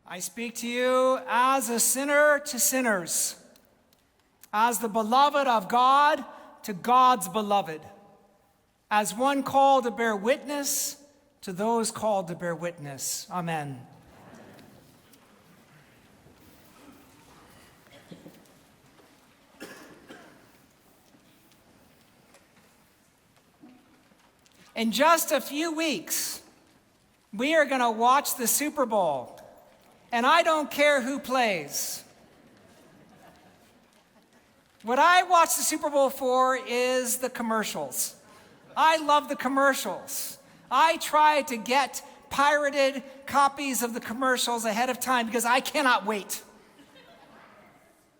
I speak to you as a sinner to sinners, as the beloved of God to God's beloved, as one called to bear witness to those called to bear witness. Amen. In just a few weeks, we are going to watch the Super Bowl, and I don't care who plays. What I watch the Super Bowl for is the commercials. I love the commercials. I try to get pirated copies of the commercials ahead of time because I cannot wait.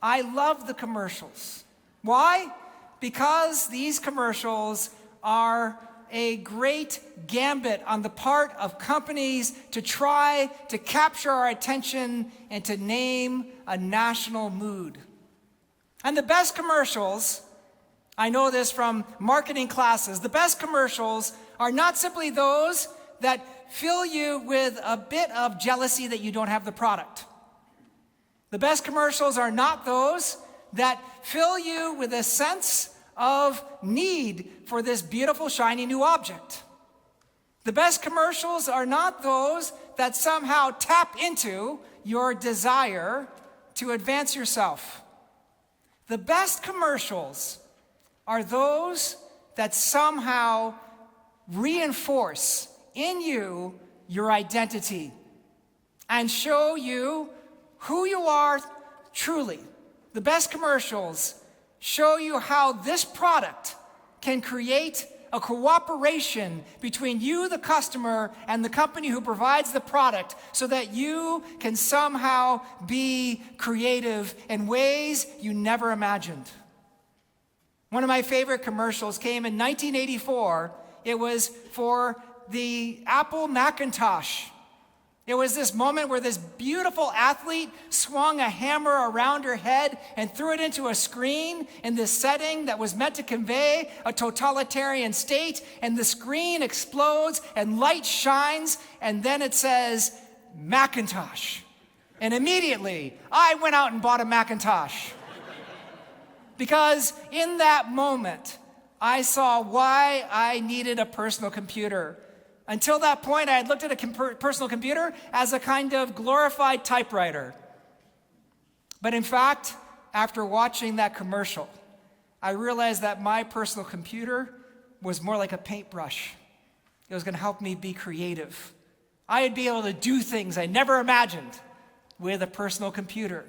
I love the commercials. Why? Because these commercials are a great gambit on the part of companies to try to capture our attention and to name a national mood. And the best commercials, I know this from marketing classes, the best commercials are not simply those that fill you with a bit of jealousy that you don't have the product. The best commercials are not those that fill you with a sense of need for this beautiful, shiny new object. The best commercials are not those that somehow tap into your desire to advance yourself. The best commercials are those that somehow reinforce in you your identity and show you who you are truly. The best commercials show you how this product can create a cooperation between you, the customer, and the company who provides the product so that you can somehow be creative in ways you never imagined. One of my favorite commercials came in 1984. It was for the Apple Macintosh. It was this moment where this beautiful athlete swung a hammer around her head and threw it into a screen in this setting that was meant to convey a totalitarian state, and the screen explodes and light shines, and then it says, Macintosh. And immediately, I went out and bought a Macintosh. Because in that moment, I saw why I needed a personal computer. Until that point, I had looked at a personal computer as a kind of glorified typewriter. But in fact, after watching that commercial, I realized that my personal computer was more like a paintbrush. It was going to help me be creative. I'd be able to do things I never imagined with a personal computer.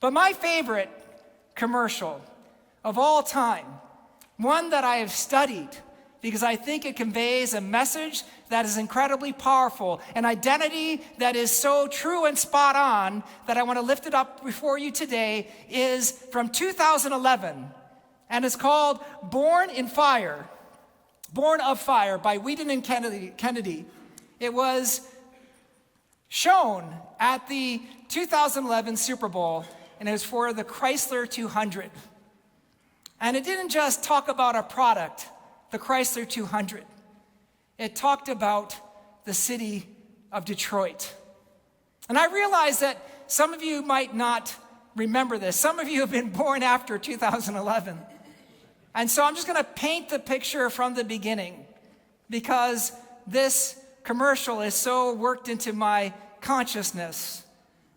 But my favorite commercial of all time, one that I have studied, because I think it conveys a message that is incredibly powerful, an identity that is so true and spot on that I want to lift it up before you today, is from 2011, and it's called Born of Fire by Whedon and Kennedy. It was shown at the 2011 Super Bowl, and it was for the Chrysler 200. And it didn't just talk about a product, the Chrysler 200. It talked about the city of Detroit. And I realize that some of you might not remember this. Some of you have been born after 2011. And so I'm just going to paint the picture from the beginning because this commercial is so worked into my consciousness.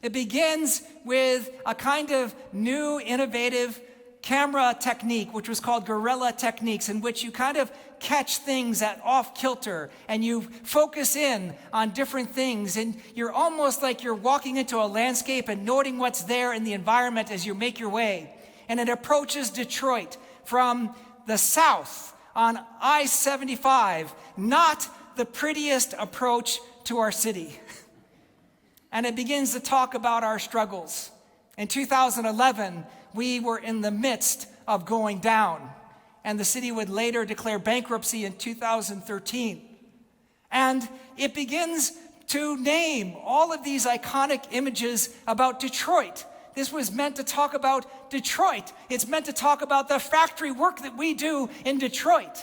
It begins with a kind of new, innovative camera technique, which was called guerrilla techniques, in which you kind of catch things at off kilter and you focus in on different things, and you're almost like you're walking into a landscape and noting what's there in the environment as you make your way. And it approaches Detroit from the south on I-75, not the prettiest approach to our city. And it begins to talk about our struggles. In 2011, we were in the midst of going down, and the city would later declare bankruptcy in 2013. And it begins to name all of these iconic images about Detroit. This was meant to talk about Detroit. It's meant to talk about the factory work that we do in Detroit.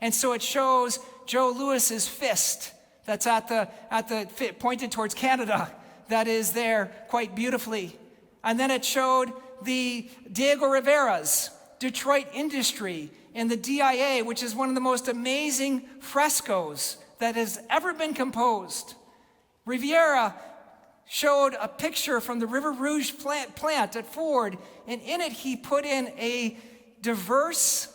And so it shows Joe Louis's fist that's at the pointed towards Canada, that is there quite beautifully. And then it showed the Diego Rivera's Detroit Industry in the DIA, which is one of the most amazing frescoes that has ever been composed. Riviera showed a picture from the River Rouge plant at Ford, and in it he put in a diverse,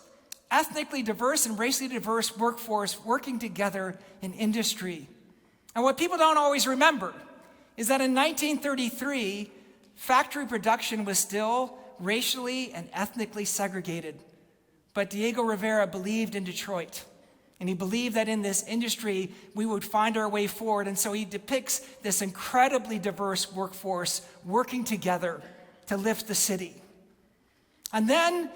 ethnically diverse and racially diverse workforce working together in industry. And what people don't always remember is that in 1933, factory production was still racially and ethnically segregated. But Diego Rivera believed in Detroit, and he believed that in this industry we would find our way forward. And so he depicts this incredibly diverse workforce working together to lift the city. And then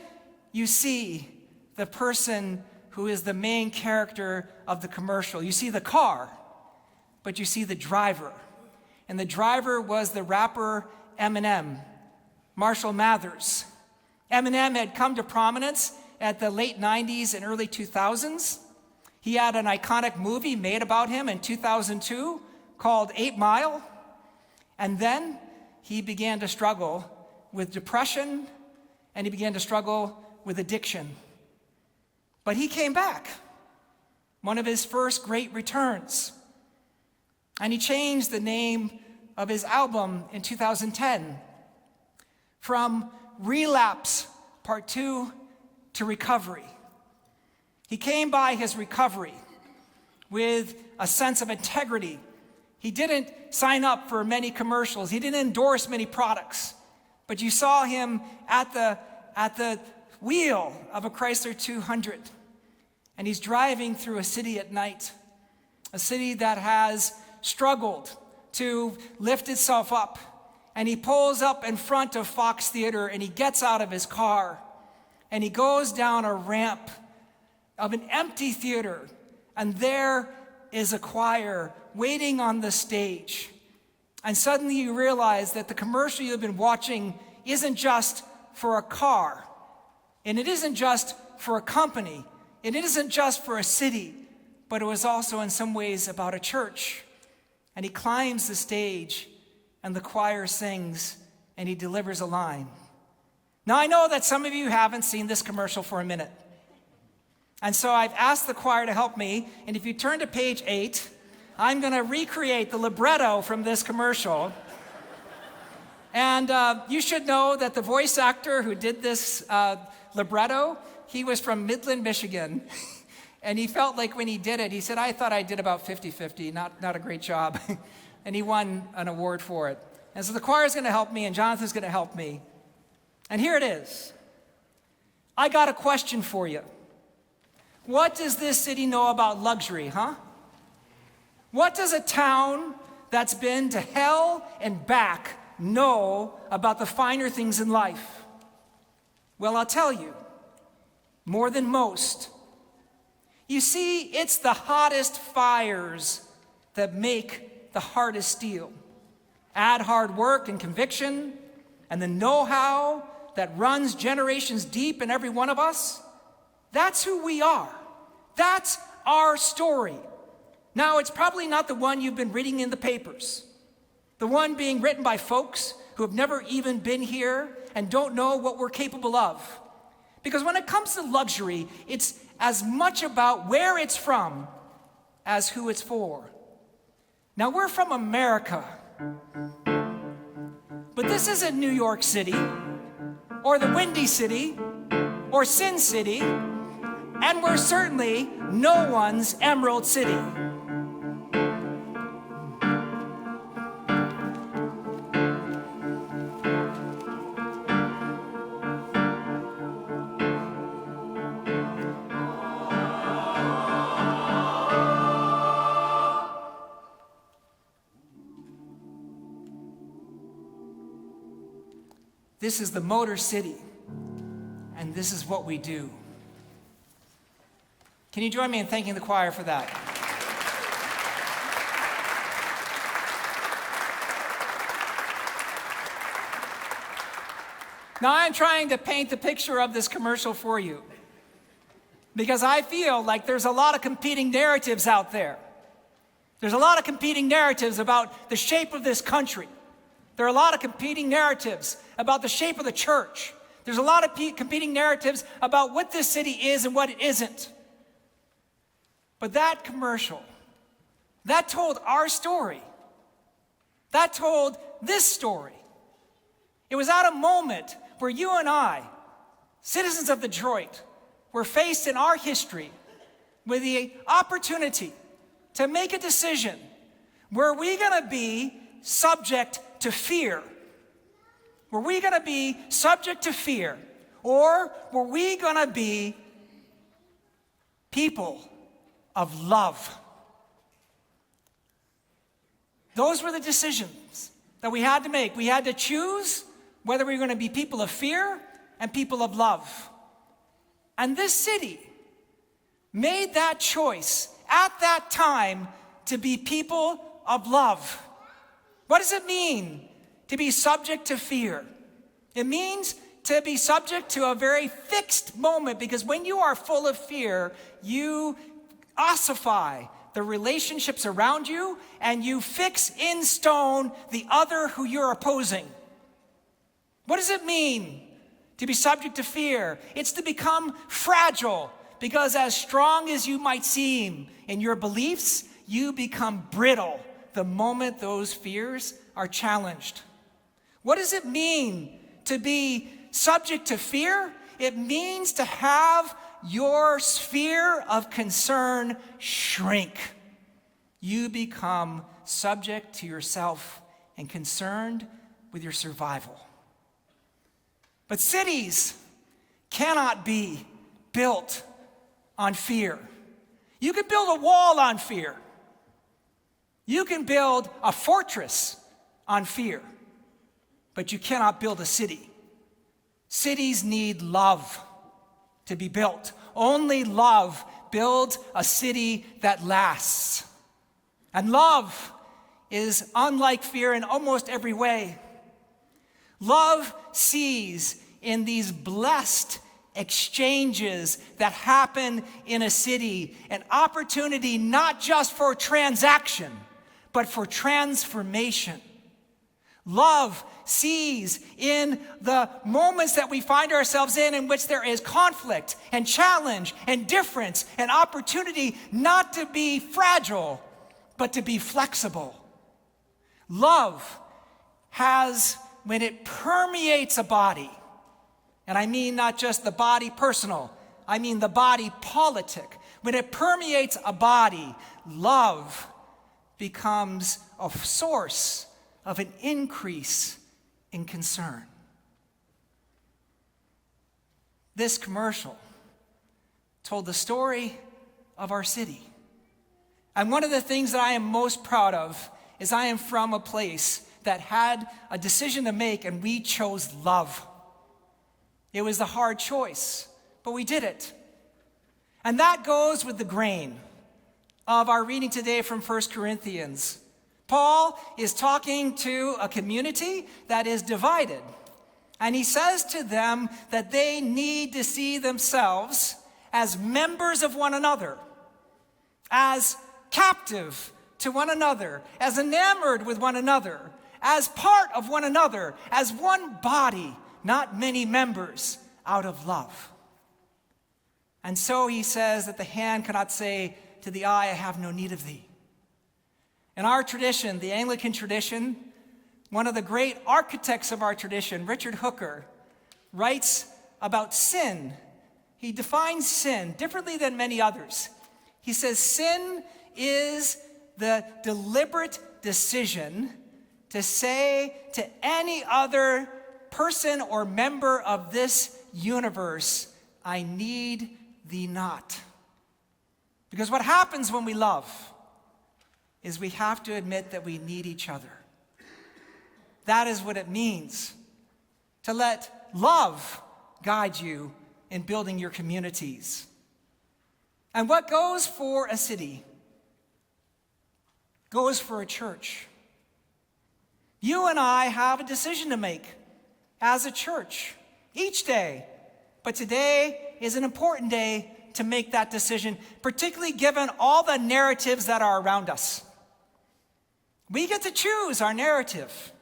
you see the person who is the main character of the commercial. You see the car, but you see the driver. And the driver was the rapper Eminem, Marshall Mathers. Eminem had come to prominence at the late 90s and early 2000s. He had an iconic movie made about him in 2002 called 8 Mile. And then he began to struggle with depression, and he began to struggle with addiction. But he came back, one of his first great returns. And he changed the name of his album in 2010 from Relapse Part 2 to Recovery. He came by his recovery with a sense of integrity. He didn't sign up for many commercials. He didn't endorse many products. But you saw him at the wheel of a Chrysler 200. And he's driving through a city at night, a city that has struggled to lift itself up. And he pulls up in front of Fox Theater, and he gets out of his car, and he goes down a ramp of an empty theater, and there is a choir waiting on the stage. And suddenly you realize that the commercial you've been watching isn't just for a car, and it isn't just for a company, and it isn't just for a city, but it was also in some ways about a church. And he climbs the stage, and the choir sings, and he delivers a line. Now, I know that some of you haven't seen this commercial for a minute. And so I've asked the choir to help me, and if you turn to page 8, I'm going to recreate the libretto from this commercial. And you should know that the voice actor who did this libretto, he was from Midland, Michigan. And he felt like when he did it, he said, I thought I did about 50-50, not a great job. And he won an award for it. And so the choir is going to help me, and Jonathan's going to help me. And here it is. I got a question for you. What does this city know about luxury, huh? What does a town that's been to hell and back know about the finer things in life? Well, I'll tell you, more than most. You see, it's the hottest fires that make the hardest steel. Add hard work and conviction and the know-how that runs generations deep in every one of us. That's who we are. That's our story. Now, it's probably not the one you've been reading in the papers, the one being written by folks who have never even been here and don't know what we're capable of. Because when it comes to luxury, it's as much about where it's from as who it's for. Now, we're from America, but this isn't New York City or the Windy City or Sin City, and we're certainly no one's Emerald City. This is the Motor City, and this is what we do. Can you join me in thanking the choir for that? Now, I'm trying to paint the picture of this commercial for you because I feel like there's a lot of competing narratives out there. There's a lot of competing narratives about the shape of this country. There are a lot of competing narratives about the shape of the church. There's a lot of competing narratives about what this city is and what it isn't. But that commercial, that told our story. That told this story. It was at a moment where you and I, citizens of Detroit, were faced in our history with the opportunity to make a decision. Were we going to be subject to fear? Were we going to be subject to fear? Or were we going to be people of love? Those were the decisions that we had to make. We had to choose whether we were going to be people of fear and people of love. And this city made that choice at that time to be people of love. What does it mean to be subject to fear? It means to be subject to a very fixed moment, because when you are full of fear, you ossify the relationships around you and you fix in stone the other who you're opposing. What does it mean to be subject to fear? It's to become fragile, because as strong as you might seem in your beliefs, you become brittle the moment those fears are challenged. What does it mean to be subject to fear? It means to have your sphere of concern shrink. You become subject to yourself and concerned with your survival. But cities cannot be built on fear. You can build a wall on fear. You can build a fortress on fear. But you cannot build a city. Cities need love to be built. Only love builds a city that lasts. And love is unlike fear in almost every way. Love sees in these blessed exchanges that happen in a city an opportunity not just for transaction, but for transformation. Love sees in the moments that we find ourselves in which there is conflict and challenge and difference and opportunity not to be fragile, but to be flexible. Love has, when it permeates a body, and I mean not just the body personal, I mean the body politic. When it permeates a body, love becomes a source of an increase in concern. This commercial told the story of our city. And one of the things that I am most proud of is I am from a place that had a decision to make, and we chose love. It was a hard choice, but we did it. And that goes with the grain of our reading today from 1 Corinthians. Paul is talking to a community that is divided. And he says to them that they need to see themselves as members of one another, as captive to one another, as enamored with one another, as part of one another, as one body, not many members, out of love. And so he says that the hand cannot say to the eye, I have no need of thee. In our tradition, the Anglican tradition, one of the great architects of our tradition, Richard Hooker, writes about sin. He defines sin differently than many others. He says sin is the deliberate decision to say to any other person or member of this universe, I need thee not. Because what happens when we love is we have to admit that we need each other. That is what it means to let love guide you in building your communities. And what goes for a city goes for a church. You and I have a decision to make as a church each day. But today is an important day to make that decision, particularly given all the narratives that are around us. We get to choose our narrative.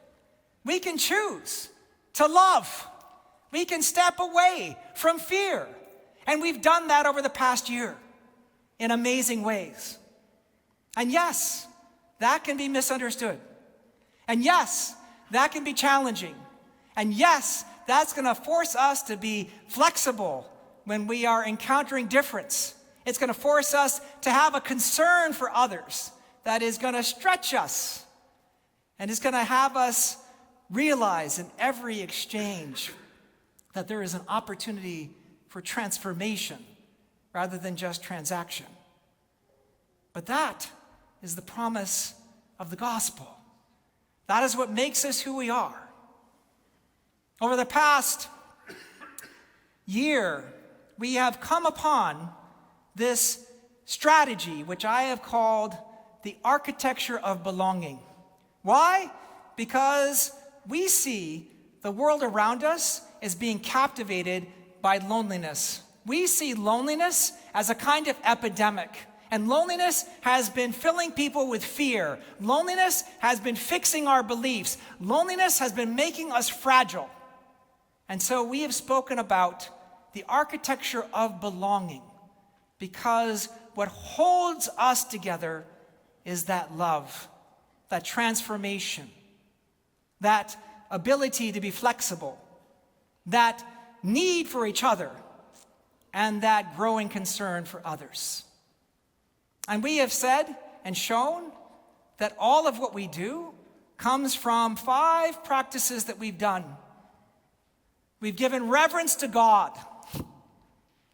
We can choose to love. We can step away from fear. And we've done that over the past year in amazing ways. And yes, that can be misunderstood. And yes, that can be challenging. And yes, that's going to force us to be flexible when we are encountering difference. It's going to force us to have a concern for others that is going to stretch us. And it's going to have us realize in every exchange that there is an opportunity for transformation rather than just transaction. But that is the promise of the gospel. That is what makes us who we are. Over the past year, we have come upon this strategy, which I have called the architecture of belonging. Why? Because we see the world around us as being captivated by loneliness. We see loneliness as a kind of epidemic. And loneliness has been filling people with fear. Loneliness has been fixing our beliefs. Loneliness has been making us fragile. And so we have spoken about the architecture of belonging, because what holds us together is that love, that transformation, that ability to be flexible, that need for each other, and that growing concern for others. And we have said and shown that all of what we do comes from 5 practices that we've done. We've given reverence to God,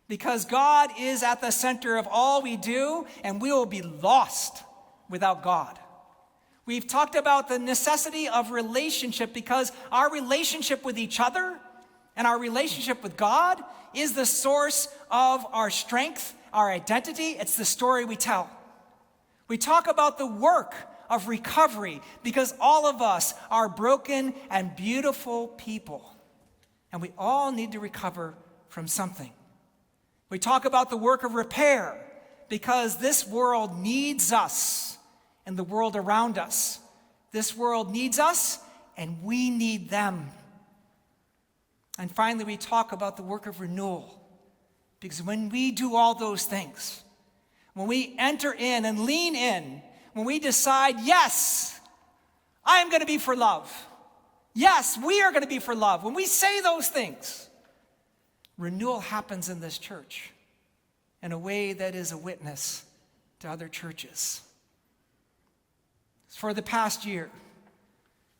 because God is at the center of all we do, and we will be lost without God. We've talked about the necessity of relationship, because our relationship with each other and our relationship with God is the source of our strength, our identity. It's the story we tell. We talk about the work of recovery, because all of us are broken and beautiful people, and we all need to recover from something. We talk about the work of repair, because this world needs us and the world around us. This world needs us, and we need them. And finally, we talk about the work of renewal, because when we do all those things, when we enter in and lean in, when we decide, yes, I am going to be for love. Yes, we are going to be for love. When we say those things, renewal happens in this church in a way that is a witness to other churches. For the past year,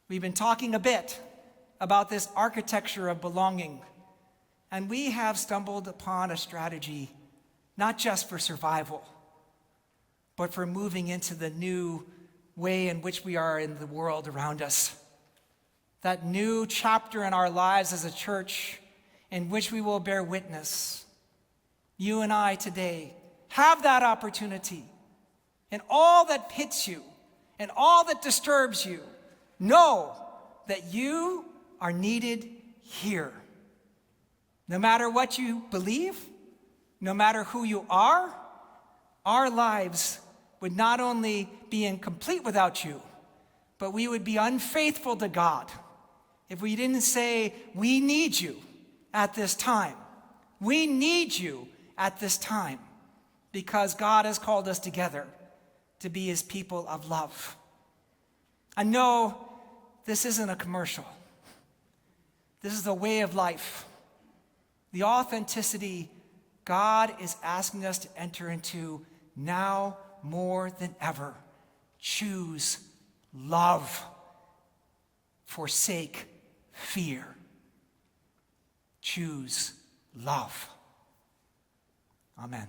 we've been talking a bit about this architecture of belonging, and we have stumbled upon a strategy not just for survival, but for moving into the new way in which we are in the world around us. That new chapter in our lives as a church in which we will bear witness. You and I today have that opportunity. And all that hits you and all that disturbs you, know that you are needed here. No matter what you believe, no matter who you are, our lives would not only be incomplete without you, but we would be unfaithful to God if we didn't say, we need you at this time. We need you at this time, because God has called us together to be his people of love. I know this isn't a commercial. This is the way of life. The authenticity God is asking us to enter into now more than ever. Choose love. Forsake fear. Choose love. Amen.